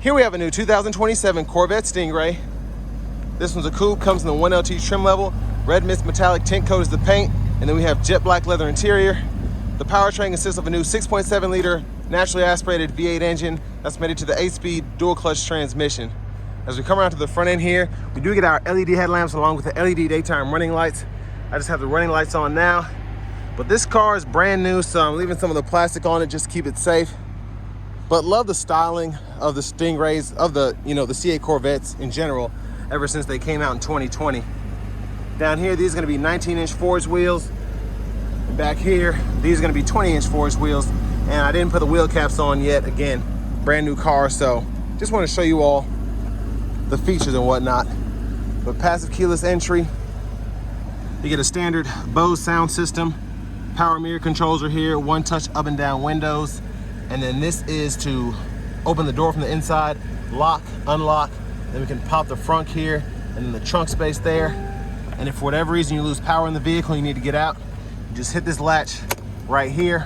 Here we have a new 2027 Corvette Stingray. This one's a coupe, comes in the 1LT trim level. Red mist metallic tint coat is the paint, and then we have jet black leather interior. The powertrain consists of a new 6.7 liter naturally aspirated V8 engine that's mated to the 8-speed dual clutch transmission. As we come around to the front end here, we do get our LED headlamps along with the LED daytime running lights. I just have the running lights on now, but this car is brand new, so I'm leaving some of the plastic on it just to keep it safe. But love the styling of the Stingrays, of the, the CA Corvettes in general, ever since they came out in 2020. Down here, these are gonna be 19-inch forged wheels. And back here, these are gonna be 20-inch forged wheels. And I didn't put the wheel caps on yet. Again, brand new car, so just wanna show you all the features and whatnot. But passive keyless entry, you get a standard Bose sound system. Power mirror controls are here, one touch up and down windows. And then this is to open the door from the inside, lock, unlock. Then we can pop the front here and then the trunk space there. And if for whatever reason you lose power in the vehicle, you need to get out, you just hit this latch right here.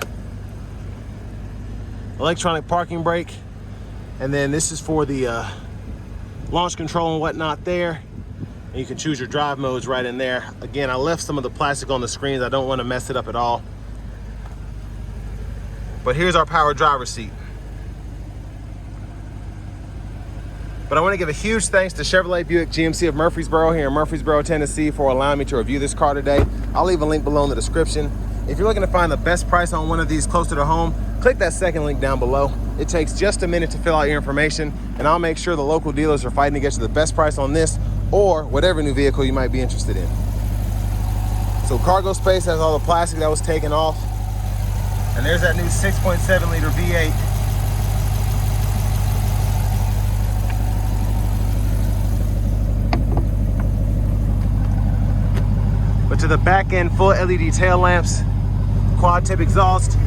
Electronic parking brake. And then this is for the launch control and whatnot there. And you can choose your drive modes right in there. Again, I left some of the plastic on the screens. I don't want to mess it up at all. But here's our power driver's seat. But I want to give a huge thanks to Chevrolet Buick GMC of Murfreesboro here in Murfreesboro, Tennessee for allowing me to review this car today. I'll leave a link below in the description. If you're looking to find the best price on one of these closer to home, click that second link down below. It takes just a minute to fill out your information, and I'll make sure the local dealers are fighting to get you the best price on this or whatever new vehicle you might be interested in. So cargo space has all the plastic that was taken off. And there's that new 6.7 liter V8. But to the back end, full LED tail lamps, quad tip exhaust.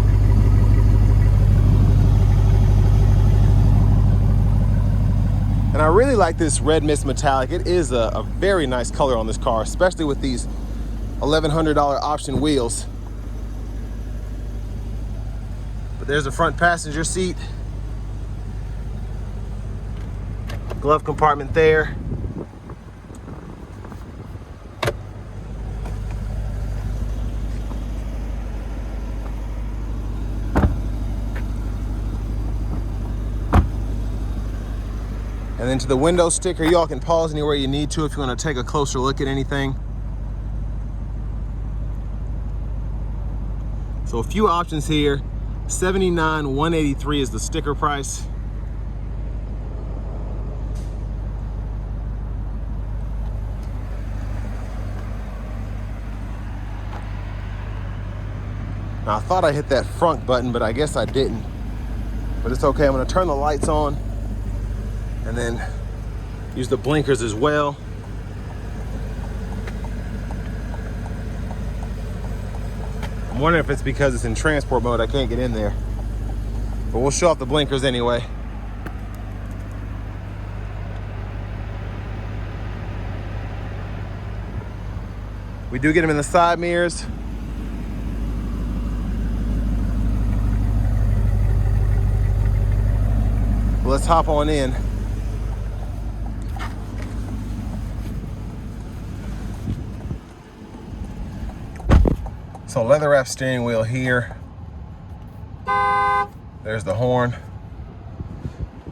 And I really like this red mist metallic. It is a very nice color on this car, especially with these $1,100 option wheels. There's the front passenger seat. Glove compartment there. And then to the window sticker, y'all can pause anywhere you need to if you want to take a closer look at anything. So a few options here. $79,183 is the sticker price. Now I thought I hit that front button, but I guess I didn't. But it's okay, I'm gonna turn the lights on and then use the blinkers as well. I'm wondering if it's because it's in transport mode, I can't get in there. But we'll show off the blinkers anyway. We do get them in the side mirrors. But let's hop on in. So leather wrap steering wheel here. There's the horn.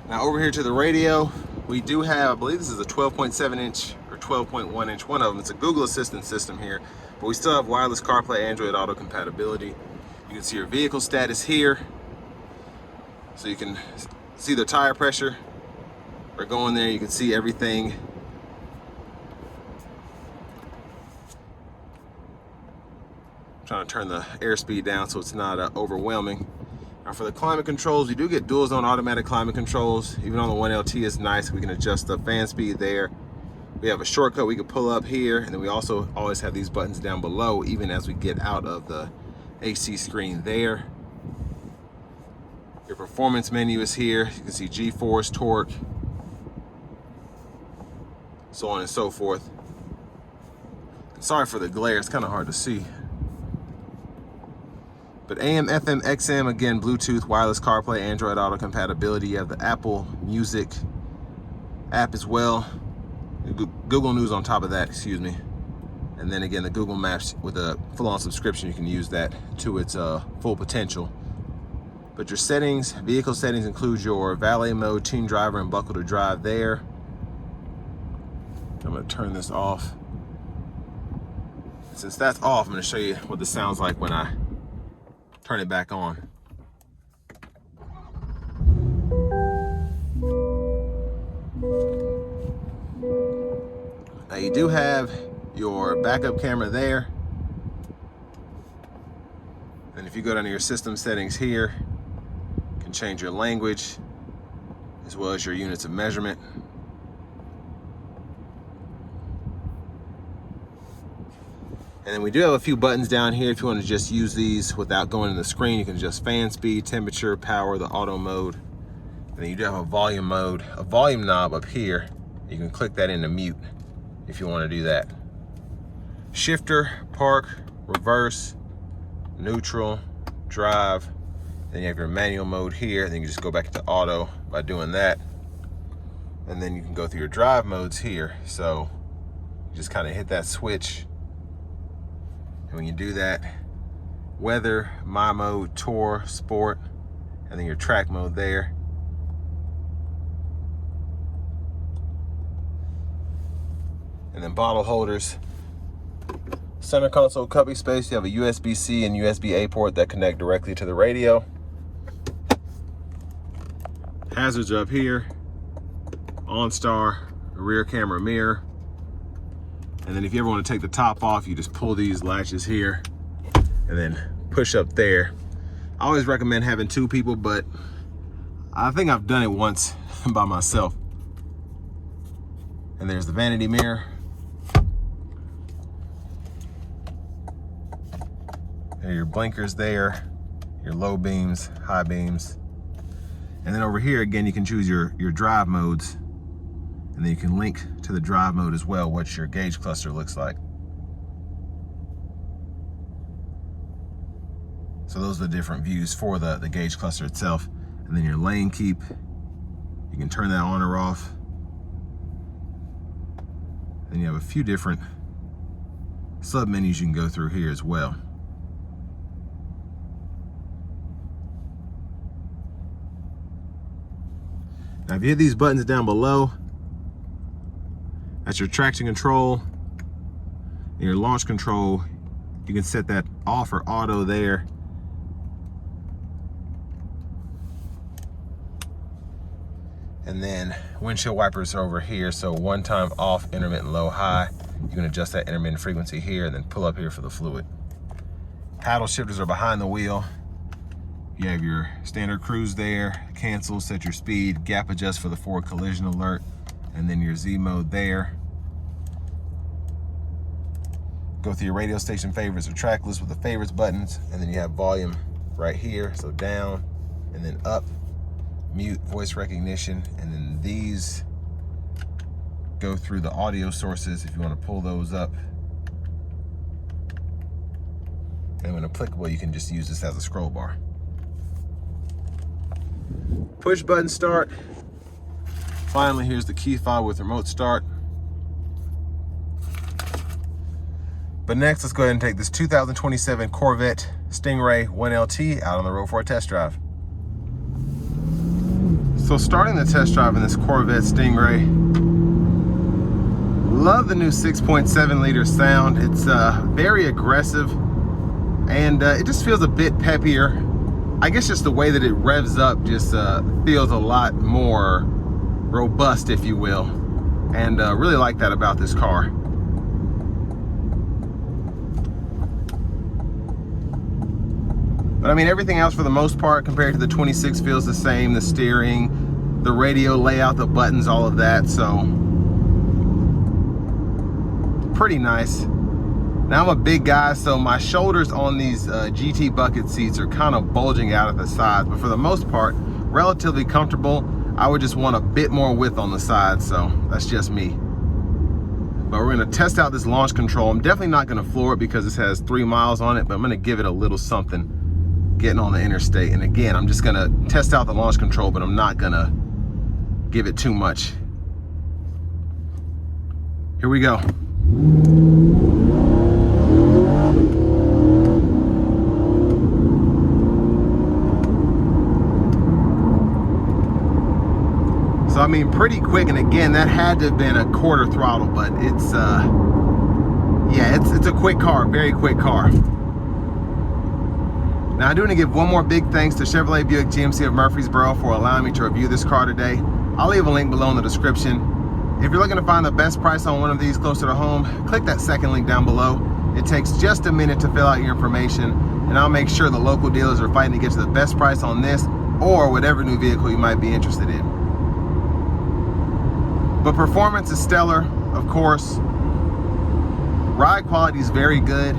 Now over here to the radio, we do have, I believe this is a 12.7 inch or 12.1 inch, one of them. It's a Google Assistant system here, but we still have wireless CarPlay, Android Auto compatibility. You can see your vehicle status here. So you can see the tire pressure. Or go in there, you can see everything. Trying to turn the airspeed down so it's not overwhelming. Now for the climate controls, you do get dual zone automatic climate controls. Even on the 1LT, it's nice. We can adjust the fan speed there. We have a shortcut we can pull up here, and then we also always have these buttons down below, even as we get out of the AC screen there. Your performance menu is here. You can see G-force, torque, so on and so forth. Sorry for the glare, it's kind of hard to see. But AM, FM, XM, again, Bluetooth, wireless CarPlay, Android Auto compatibility. You have the Apple Music app as well. Google News on top of that, excuse me. And then again, the Google Maps with a full-on subscription, you can use that to its full potential. But your settings, vehicle settings, include your valet mode, teen driver, and buckle to drive there. I'm gonna turn this off. Since that's off, I'm gonna show you what this sounds like when I turn it back on. Now you do have your backup camera there. And if you go down to your system settings here, you can change your language as well as your units of measurement. And then we do have a few buttons down here if you want to just use these without going to the screen. You can adjust fan speed, temperature, power, the auto mode. And then you do have a volume mode, a volume knob up here. You can click that into mute if you want to do that. Shifter, park, reverse, neutral, drive. Then you have your manual mode here. Then you just go back into auto by doing that. And then you can go through your drive modes here. So you just kind of hit that switch. And when you do that, weather, my mode, tour, sport, and then your track mode there. And then bottle holders. Center console cubby space, you have a USB-C and USB-A port that connect directly to the radio. Hazards are up here. OnStar, rear camera mirror. And then if you ever want to take the top off, you just pull these latches here and then push up there. I always recommend having two people, but I think I've done it once by myself. And there's the vanity mirror. There are your blinkers there, your low beams, high beams. And then over here, again, you can choose your drive modes. And then you can link to the drive mode as well, what your gauge cluster looks like. So those are the different views for the gauge cluster itself. And then your lane keep, you can turn that on or off. Then you have a few different sub menus you can go through here as well. Now, if you hit these buttons down below, that's your traction control and your launch control. You can set that off or auto there. And then windshield wipers are over here. So one time off, intermittent, low, high. You can adjust that intermittent frequency here and then pull up here for the fluid. Paddle shifters are behind the wheel. You have your standard cruise there, cancel, set your speed, gap adjust for the forward collision alert, and then your Z mode there. Go through your radio station favorites or track list with the favorites buttons, and then you have volume right here, so down and then up, mute, voice recognition, and then these go through the audio sources if you want to pull those up. And when applicable, you can just use this as a scroll bar. Push button start. Finally, here's the key fob with remote start. But next, let's go ahead and take this 2027 Corvette Stingray 1LT out on the road for a test drive. So starting the test drive in this Corvette Stingray, love the new 6.7 liter sound. It's very aggressive and it just feels a bit peppier. I guess just the way that it revs up just feels a lot more robust, if you will. And really like that about this car. But I mean, everything else for the most part compared to the 26 feels the same. The steering, the radio layout, the buttons, all of that. So pretty nice. Now I'm a big guy, so my shoulders on these GT bucket seats are kind of bulging out at the sides, but for the most part, relatively comfortable. I would just want a bit more width on the sides, so that's just me. But we're gonna test out this launch control. I'm definitely not gonna floor it because this has 3 miles on it, but I'm gonna give it a little something. getting on the interstate. And again, I'm just gonna test out the launch control, but I'm not gonna give it too much. Here we go. So I mean, pretty quick, and again, that had to have been a quarter throttle, but it's yeah, it's a quick car, very quick car. Now I do want to give one more big thanks to Chevrolet Buick GMC of Murfreesboro for allowing me to review this car today. I'll leave a link below in the description. If you're looking to find the best price on one of these closer to home, click that second link down below. It takes just a minute to fill out your information, and I'll make sure the local dealers are fighting to get you the best price on this or whatever new vehicle you might be interested in. But performance is stellar, of course. Ride quality is very good.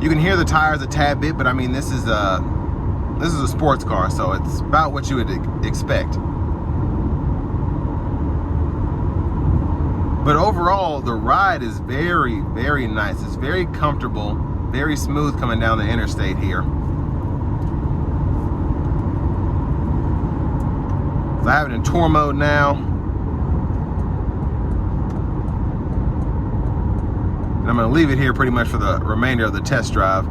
You can hear the tires a tad bit, but I mean, this is a sports car, so it's about what you would expect. But overall, the ride is very, very nice. It's very comfortable, very smooth coming down the interstate here. So I have it in tour mode now. And I'm gonna leave it here pretty much for the remainder of the test drive.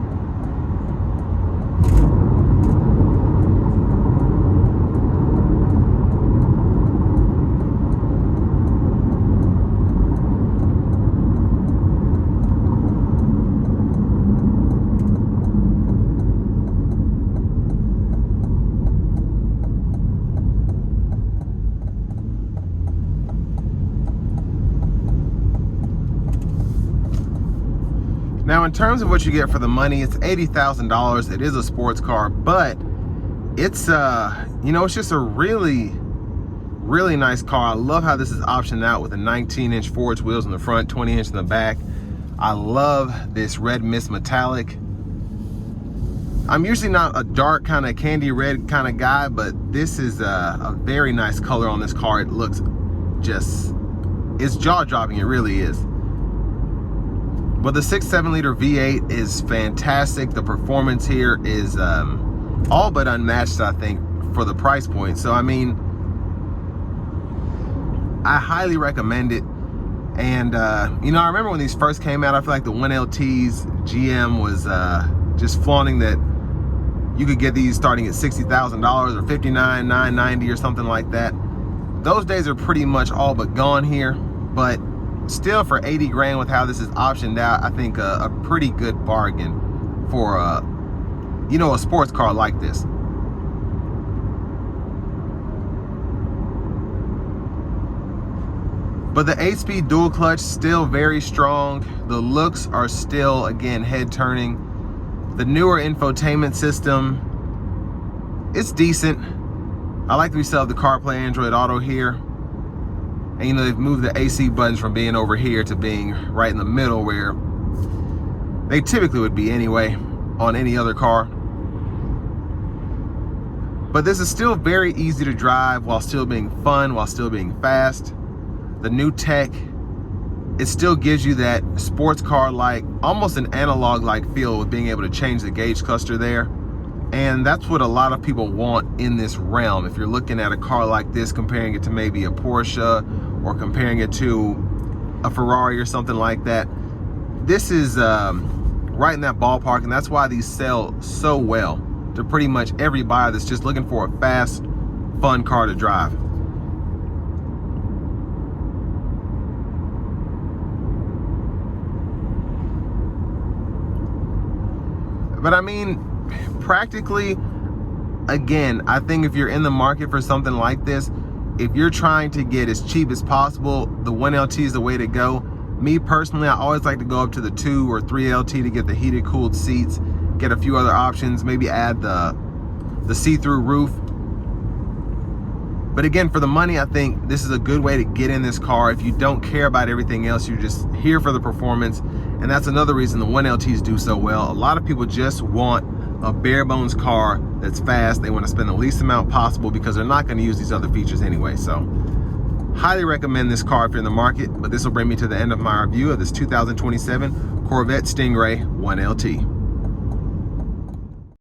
Now, in terms of what you get for the money, it's $80,000. It is a sports car, but it's you know, it's just a really, really nice car. I love how this is optioned out with the 19-inch forged wheels in the front, 20-inch in the back. I love this red mist metallic. I'm usually not a dark kind of candy red kind of guy, but this is a very nice color on this car. It looks just, it's jaw-dropping, it really is. But the 6.7 liter V8 is fantastic. The performance here is all but unmatched, I think, for the price point. So I mean, I highly recommend it. And you know, I remember when these first came out, I feel like the 1LTs, GM was just flaunting that you could get these starting at $60,000 or $59,990 or something like that. Those days are pretty much all but gone here, but still, for 80 grand with how this is optioned out, I think a pretty good bargain for you know, a sports car like this. But the 8-speed dual clutch, still very strong. The looks are still, again, head turning. The newer infotainment system, it's decent. I like that we still have the CarPlay Android Auto here. And you know, they've moved the AC buttons from being over here to being right in the middle where they typically would be anyway on any other car. But this is still very easy to drive while still being fun, while still being fast. The new tech, it still gives you that sports car-like, almost an analog-like feel with being able to change the gauge cluster there. And that's what a lot of people want in this realm. If you're looking at a car like this, comparing it to maybe a Porsche or comparing it to a Ferrari or something like that, this is right in that ballpark, and that's why these sell so well to pretty much every buyer that's just looking for a fast, fun car to drive. But I mean, practically, again, I think if you're in the market for something like this, if you're trying to get as cheap as possible, the 1LT is the way to go. Me personally, I always like to go up to the 2 or 3LT to get the heated cooled seats, get a few other options, maybe add the see-through roof. But again, for the money, I think this is a good way to get in this car. If you don't care about everything else, you're just here for the performance. And that's another reason the 1LTs do so well. A lot of people just want a bare bones car that's fast. They want to spend the least amount possible because they're not going to use these other features anyway. So highly recommend this car if you're in the market. But this will bring me to the end of my review of this 2027 Corvette Stingray 1LT.